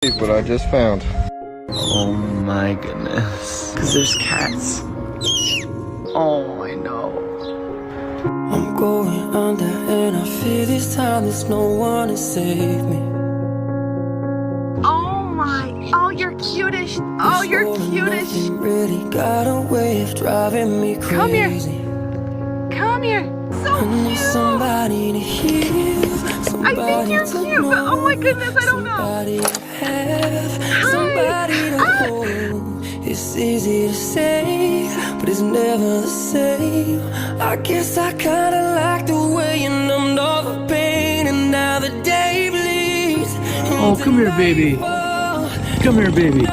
What I just found. Oh my goodness. Because there's cats. Oh, I know. I'm going under and I fear this time there's no one to save me. Oh my, oh you're cutish. Oh, you're cutish. Really got a way of driving me crazy. Come here. Come here. So I need cute. somebody to hear. I think you're cute, but oh my goodness, I don't know. Somebody to have, somebody to hold. It's easy to say, but it's never the same. I guess I kinda like the way you numbed all the pain, and now the day bleeds. Oh, come here, baby. Come here, baby.